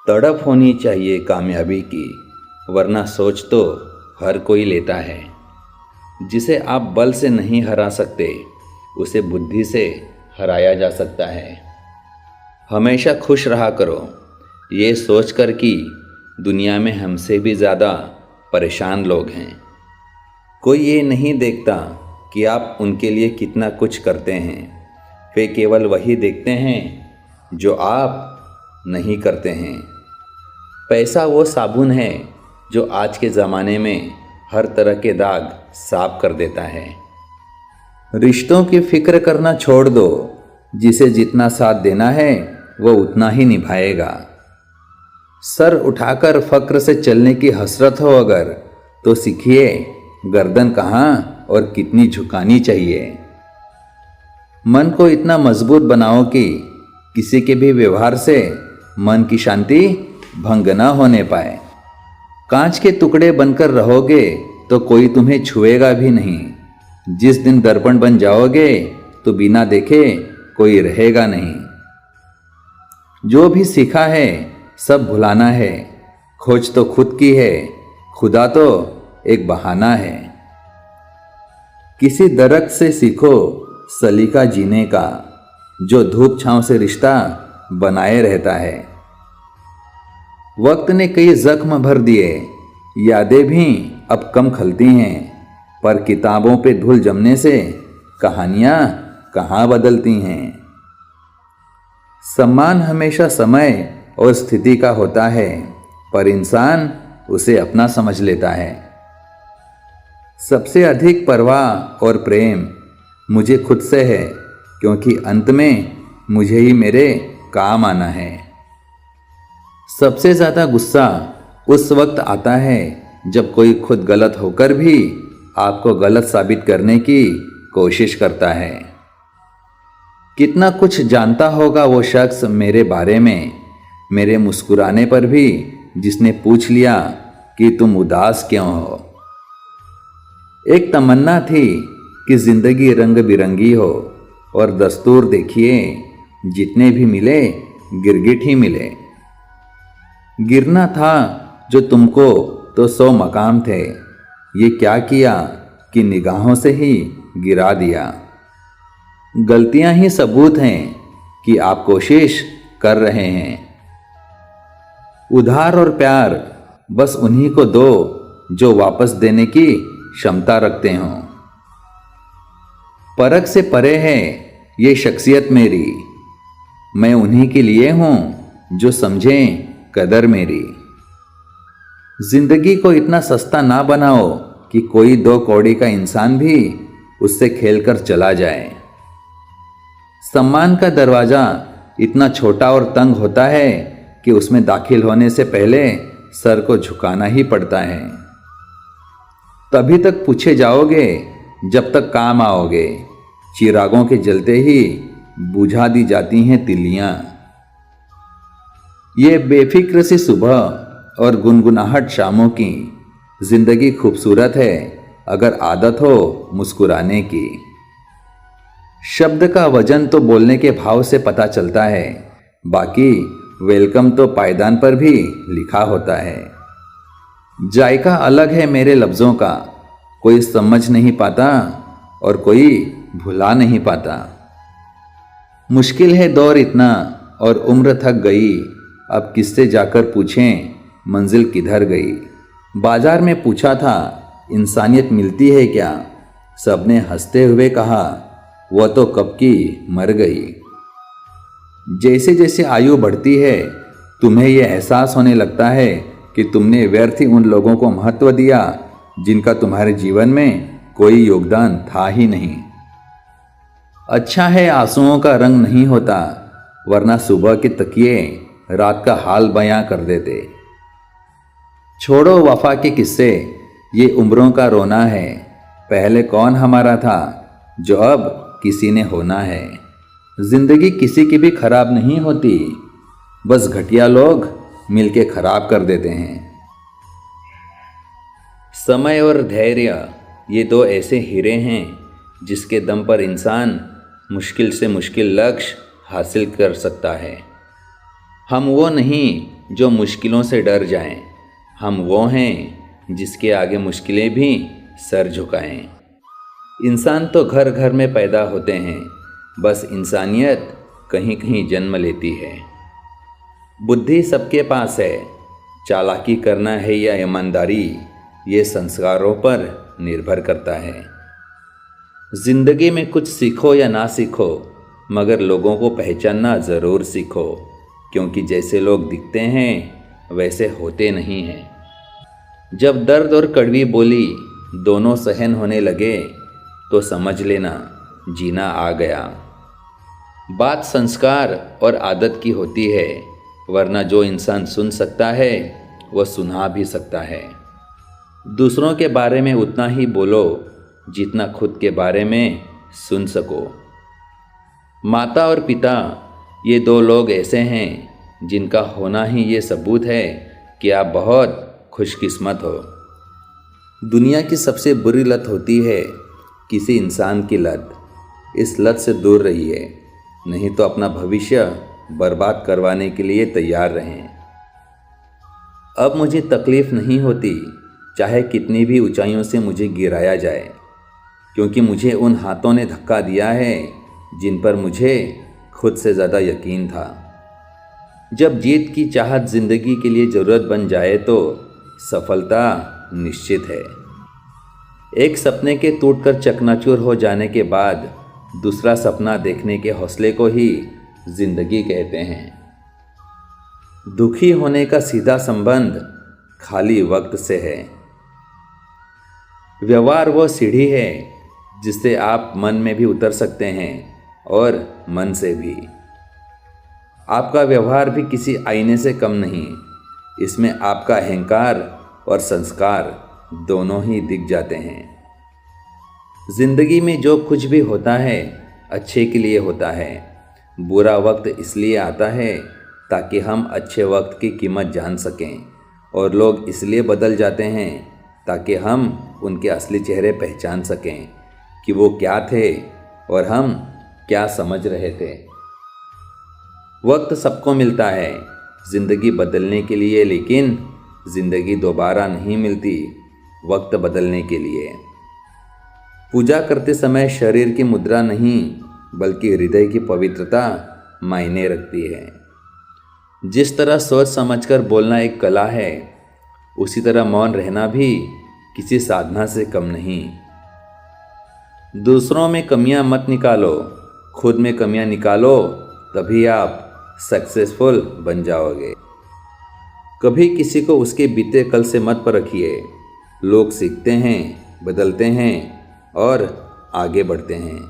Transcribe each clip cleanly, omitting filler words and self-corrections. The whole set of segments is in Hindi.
तड़प होनी चाहिए कामयाबी की, वरना सोच तो हर कोई लेता है। जिसे आप बल से नहीं हरा सकते, उसे बुद्धि से हराया जा सकता है। हमेशा खुश रहा करो, ये सोचकर कि दुनिया में हमसे भी ज़्यादा परेशान लोग हैं। कोई ये नहीं देखता कि आप उनके लिए कितना कुछ करते हैं। वे केवल वही देखते हैं जो आप नहीं करते हैं। पैसा वो साबुन है जो आज के ज़माने में हर तरह के दाग साफ कर देता है। रिश्तों की फिक्र करना छोड़ दो, जिसे जितना साथ देना है वो उतना ही निभाएगा। सर उठाकर फक्र से चलने की हसरत हो अगर, तो सीखिए गर्दन कहाँ और कितनी झुकानी चाहिए। मन को इतना मजबूत बनाओ कि किसी के भी व्यवहार से मन की शांति भंग न होने पाए। कांच के टुकड़े बनकर रहोगे तो कोई तुम्हें छुएगा भी नहीं। जिस दिन दर्पण बन जाओगे तो बिना देखे कोई रहेगा नहीं। जो भी सीखा है सब भुलाना है। खोज तो खुद की है, खुदा तो एक बहाना है। किसी दरख्त से सीखो सलीका जीने का, जो धूप छांव से रिश्ता बनाए रहता है। वक्त ने कई जख्म भर दिए, यादें भी अब कम खलती हैं, पर किताबों पे धूल जमने से कहानियां कहाँ बदलती हैं। सम्मान हमेशा समय और स्थिति का होता है, पर इंसान उसे अपना समझ लेता है। सबसे अधिक परवाह और प्रेम मुझे खुद से है, क्योंकि अंत में मुझे ही मेरे काम आना है। सबसे ज़्यादा गुस्सा उस वक्त आता है जब कोई खुद गलत होकर भी आपको गलत साबित करने की कोशिश करता है। कितना कुछ जानता होगा वो शख्स मेरे बारे में, मेरे मुस्कुराने पर भी जिसने पूछ लिया कि तुम उदास क्यों हो। एक तमन्ना थी कि जिंदगी रंग बिरंगी हो, और दस्तूर देखिए जितने भी मिले गिरगिट ही मिले। गिरना था जो तुमको तो 100 मकाम थे, ये क्या किया कि निगाहों से ही गिरा दिया। गलतियां ही सबूत हैं कि आप कोशिश कर रहे हैं। उधार और प्यार बस उन्हीं को दो जो वापस देने की क्षमता रखते हों। परख से परे है ये शख्सियत मेरी, मैं उन्हीं के लिए हूं जो समझें कदर मेरी। जिंदगी को इतना सस्ता ना बनाओ कि कोई 2 कौड़ी का इंसान भी उससे खेलकर चला जाए। सम्मान का दरवाजा इतना छोटा और तंग होता है कि उसमें दाखिल होने से पहले सर को झुकाना ही पड़ता है। तभी तक पूछे जाओगे जब तक काम आओगे। चिरागों के जलते ही बुझा दी जाती हैं तिलियां। ये बेफिक्र सी सुबह और गुनगुनाहट शामों की जिंदगी खूबसूरत है अगर आदत हो मुस्कुराने की। शब्द का वजन तो बोलने के भाव से पता चलता है, बाकी वेलकम तो पायदान पर भी लिखा होता है। जायका अलग है मेरे लफ्ज़ों का, कोई समझ नहीं पाता और कोई भुला नहीं पाता। मुश्किल है दौर इतना और उम्र थक गई, अब किससे जाकर पूछें मंजिल किधर गई। बाजार में पूछा था इंसानियत मिलती है क्या, सबने हंसते हुए कहा वह तो कब की मर गई। जैसे जैसे आयु बढ़ती है तुम्हें यह एहसास होने लगता है कि तुमने व्यर्थ ही उन लोगों को महत्व दिया जिनका तुम्हारे जीवन में कोई योगदान था ही नहीं। अच्छा है आंसुओं का रंग नहीं होता, वरना सुबह के तकिए रात का हाल बयां कर देते। छोड़ो वफा के किस्से, ये उम्रों का रोना है। पहले कौन हमारा था जो अब किसी ने होना है। जिंदगी किसी की भी खराब नहीं होती, बस घटिया लोग मिलके खराब कर देते हैं। समय और धैर्य ये 2 ऐसे हीरे हैं जिसके दम पर इंसान मुश्किल से मुश्किल लक्ष्य हासिल कर सकता है। हम वो नहीं जो मुश्किलों से डर जाएं। हम वो हैं जिसके आगे मुश्किलें भी सर झुकाएं। इंसान तो घर घर में पैदा होते हैं, बस इंसानियत कहीं कहीं जन्म लेती है। बुद्धि सबके पास है, चालाकी करना है या ईमानदारी, ये संस्कारों पर निर्भर करता है। जिंदगी में कुछ सीखो या ना सीखो, मगर लोगों को पहचानना ज़रूर सीखो, क्योंकि जैसे लोग दिखते हैं वैसे होते नहीं हैं। जब दर्द और कड़वी बोली दोनों सहन होने लगे तो समझ लेना जीना आ गया। बात संस्कार और आदत की होती है, वरना जो इंसान सुन सकता है वह सुना भी सकता है। दूसरों के बारे में उतना ही बोलो जितना खुद के बारे में सुन सको। माता और पिता ये दो लोग ऐसे हैं जिनका होना ही ये सबूत है कि आप बहुत खुशकिस्मत हो। दुनिया की सबसे बुरी लत होती है किसी इंसान की लत। इस लत से दूर रहिए, नहीं तो अपना भविष्य बर्बाद करवाने के लिए तैयार रहें। अब मुझे तकलीफ़ नहीं होती चाहे कितनी भी ऊंचाइयों से मुझे गिराया जाए, क्योंकि मुझे उन हाथों ने धक्का दिया है जिन पर मुझे खुद से ज़्यादा यकीन था। जब जीत की चाहत ज़िंदगी के लिए ज़रूरत बन जाए तो सफलता निश्चित है। एक सपने के टूटकर चकनाचूर हो जाने के बाद दूसरा सपना देखने के हौसले को ही ज़िंदगी कहते हैं। दुखी होने का सीधा संबंध खाली वक्त से है। व्यवहार वो सीढ़ी है जिससे आप मन में भी उतर सकते हैं और मन से भी। आपका व्यवहार भी किसी आईने से कम नहीं, इसमें आपका अहंकार और संस्कार दोनों ही दिख जाते हैं। जिंदगी में जो कुछ भी होता है अच्छे के लिए होता है। बुरा वक्त इसलिए आता है ताकि हम अच्छे वक्त की कीमत जान सकें, और लोग इसलिए बदल जाते हैं ताकि हम उनके असली चेहरे पहचान सकें कि वो क्या थे और हम क्या समझ रहे थे। वक्त सबको मिलता है ज़िंदगी बदलने के लिए, लेकिन ज़िंदगी दोबारा नहीं मिलती वक्त बदलने के लिए। पूजा करते समय शरीर की मुद्रा नहीं बल्कि हृदय की पवित्रता मायने रखती है। जिस तरह सोच समझकर बोलना एक कला है, उसी तरह मौन रहना भी किसी साधना से कम नहीं। दूसरों में कमियां मत निकालो, खुद में कमियां निकालो, तभी आप सक्सेसफुल बन जाओगे। कभी किसी को उसके बीते कल से मत परखिए। लोग सीखते हैं, बदलते हैं और आगे बढ़ते हैं।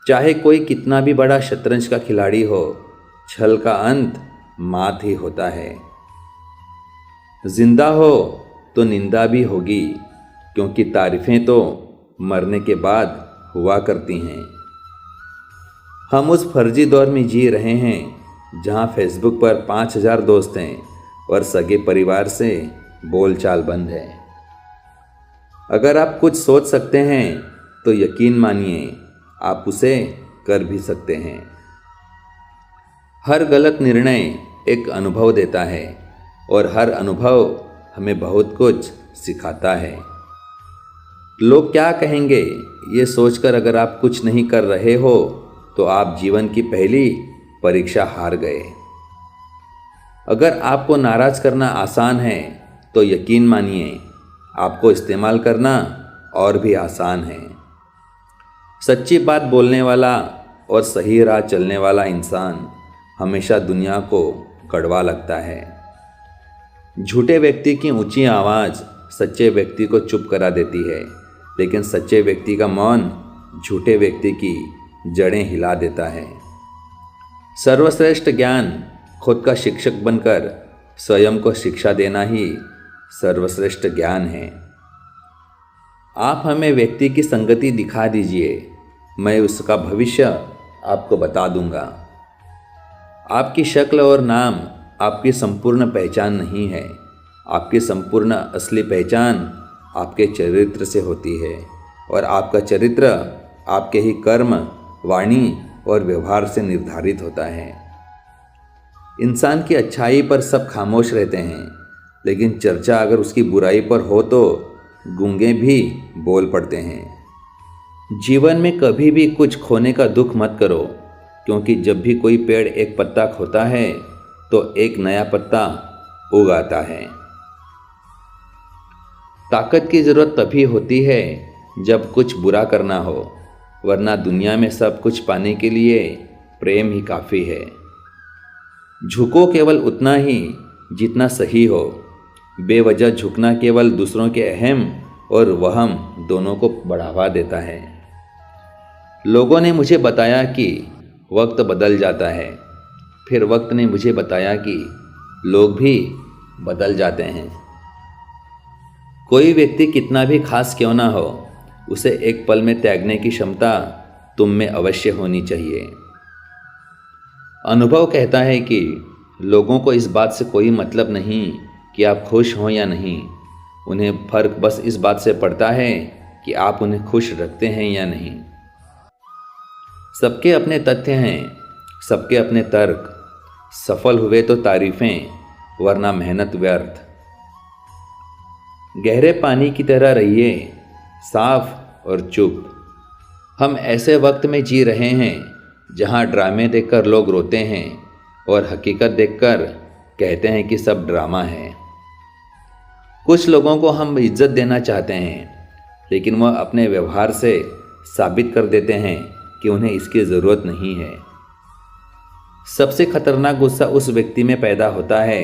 चाहे कोई कितना भी बड़ा शतरंज का खिलाड़ी हो, छल का अंत मात ही होता है। जिंदा हो तो निंदा भी होगी, क्योंकि तारीफें तो मरने के बाद हुआ करती हैं। हम उस फर्जी दौर में जी रहे हैं जहां फेसबुक पर 5000 दोस्त हैं और सगे परिवार से बोलचाल बंद है। अगर आप कुछ सोच सकते हैं तो यकीन मानिए आप उसे कर भी सकते हैं। हर गलत निर्णय एक अनुभव देता है और हर अनुभव हमें बहुत कुछ सिखाता है। लोग क्या कहेंगे ये सोचकर अगर आप कुछ नहीं कर रहे हो तो आप जीवन की पहली परीक्षा हार गए। अगर आपको नाराज करना आसान है तो यकीन मानिए आपको इस्तेमाल करना और भी आसान है। सच्ची बात बोलने वाला और सही राह चलने वाला इंसान हमेशा दुनिया को कड़वा लगता है। झूठे व्यक्ति की ऊंची आवाज़ सच्चे व्यक्ति को चुप करा देती है, लेकिन सच्चे व्यक्ति का मौन झूठे व्यक्ति की जड़ें हिला देता है। सर्वश्रेष्ठ ज्ञान खुद का शिक्षक बनकर स्वयं को शिक्षा देना ही सर्वश्रेष्ठ ज्ञान है। आप हमें व्यक्ति की संगति दिखा दीजिए, मैं उसका भविष्य आपको बता दूंगा। आपकी शक्ल और नाम आपकी संपूर्ण पहचान नहीं है। आपकी संपूर्ण असली पहचान आपके चरित्र से होती है, और आपका चरित्र आपके ही कर्म, वाणी और व्यवहार से निर्धारित होता है। इंसान की अच्छाई पर सब खामोश रहते हैं, लेकिन चर्चा अगर उसकी बुराई पर हो तो गूंगे भी बोल पड़ते हैं। जीवन में कभी भी कुछ खोने का दुख मत करो, क्योंकि जब भी कोई पेड़ एक पत्ता खोता है तो एक नया पत्ता उग आता है। ताकत की ज़रूरत तभी होती है जब कुछ बुरा करना हो, वरना दुनिया में सब कुछ पाने के लिए प्रेम ही काफ़ी है। झुको केवल उतना ही जितना सही हो। बेवजह झुकना केवल दूसरों के अहम और वहम दोनों को बढ़ावा देता है। लोगों ने मुझे बताया कि वक्त बदल जाता है, फिर वक्त ने मुझे बताया कि लोग भी बदल जाते हैं। कोई व्यक्ति कितना भी खास क्यों ना हो, उसे एक पल में त्यागने की क्षमता तुम में अवश्य होनी चाहिए। अनुभव कहता है कि लोगों को इस बात से कोई मतलब नहीं कि आप खुश हों या नहीं, उन्हें फर्क बस इस बात से पड़ता है कि आप उन्हें खुश रखते हैं या नहीं। सबके अपने तथ्य हैं, सबके अपने तर्क। सफल हुए तो तारीफें, वरना मेहनत व्यर्थ। गहरे पानी की तरह रहिए, साफ और चुप। हम ऐसे वक्त में जी रहे हैं जहां ड्रामे देखकर लोग रोते हैं और हकीकत देखकर कहते हैं कि सब ड्रामा है। कुछ लोगों को हम इज्जत देना चाहते हैं, लेकिन वह अपने व्यवहार से साबित कर देते हैं कि उन्हें इसकी ज़रूरत नहीं है। सबसे खतरनाक गुस्सा उस व्यक्ति में पैदा होता है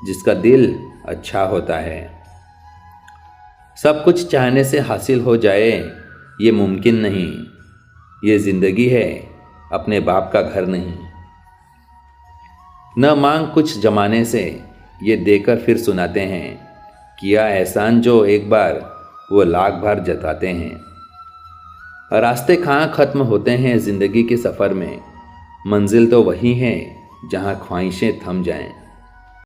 जिसका दिल अच्छा होता है। सब कुछ चाहने से हासिल हो जाए ये मुमकिन नहीं। ये ज़िंदगी है, अपने बाप का घर नहीं। न मांग कुछ जमाने से, ये देकर फिर सुनाते हैं। किया एहसान जो एक बार, वो लाख बार जताते हैं। रास्ते कहाँ ख़त्म होते हैं ज़िंदगी के सफ़र में, मंजिल तो वही है जहाँ ख्वाहिशें थम जाएं।